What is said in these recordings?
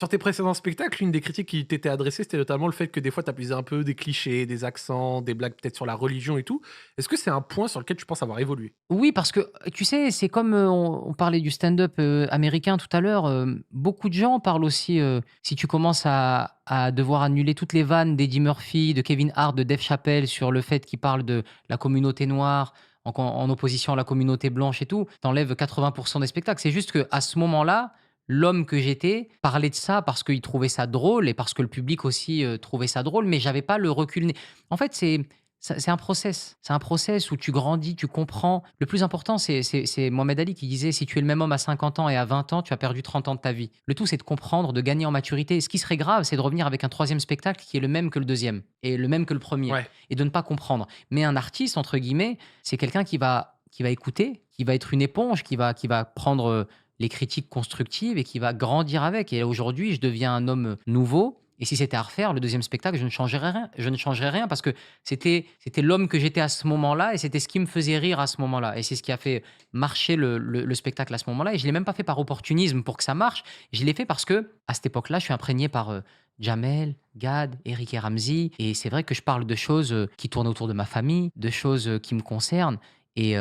Sur tes précédents spectacles, une des critiques qui t'était adressée, c'était notamment le fait que des fois tu abusais un peu des clichés, des accents, des blagues peut-être sur la religion et tout. Est-ce que c'est un point sur lequel tu penses avoir évolué? Oui, parce que, tu sais, c'est comme, on parlait du stand-up, américain tout à l'heure, beaucoup de gens parlent aussi, si tu commences à devoir annuler toutes les vannes d'Eddie Murphy, de Kevin Hart, de Dave Chappelle sur le fait qu'ils parlent de la communauté noire en opposition à la communauté blanche et tout, tu enlèves 80 des spectacles. C'est juste qu'à ce moment-là, l'homme que j'étais parlait de ça parce qu'il trouvait ça drôle et parce que le public aussi, trouvait ça drôle, mais j'avais pas le recul en fait, c'est un process. C'est un process où tu grandis, tu comprends. Le plus important, c'est Mohamed Ali qui disait: «Si tu es le même homme à 50 ans et à 20 ans, tu as perdu 30 ans de ta vie». Le tout, c'est de comprendre, de gagner en maturité. Ce qui serait grave, c'est de revenir avec un troisième spectacle qui est le même que le deuxième et le même que le premier Ouais. et de ne pas comprendre. Mais un artiste, entre guillemets, c'est quelqu'un qui va écouter, qui va être une éponge, qui va prendre, les critiques constructives et qui va grandir avec et aujourd'hui, je deviens un homme, nouveau et si c'était à refaire, le deuxième spectacle, je ne changerais rien parce que c'était l'homme que j'étais à ce moment-là et c'était ce qui me faisait rire à ce moment-là et c'est ce qui a fait marcher le spectacle à ce moment-là et je l'ai même pas fait par opportunisme pour que ça marche. Je l'ai fait parce que à cette époque-là, je suis imprégné par, Jamel, Gad, Eric et Ramzy et c'est vrai que je parle de choses, qui tournent autour de ma famille, de choses, qui me concernent et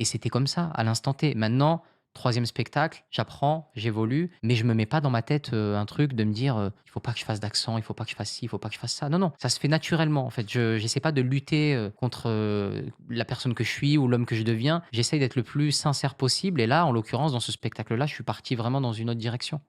c'était comme ça, à l'instant T. Maintenant, troisième spectacle, j'apprends, j'évolue, mais je me mets pas dans ma tête, un truc de me dire, «Il faut pas que je fasse d'accent, il faut pas que je fasse ci, il faut pas que je fasse ça». Non, non, ça se fait naturellement, en fait. Je j'essaie pas de lutter, contre, la personne que je suis ou l'homme que je deviens. J'essaye d'être le plus sincère possible et là, en l'occurrence, dans ce spectacle-là, je suis parti vraiment dans une autre direction.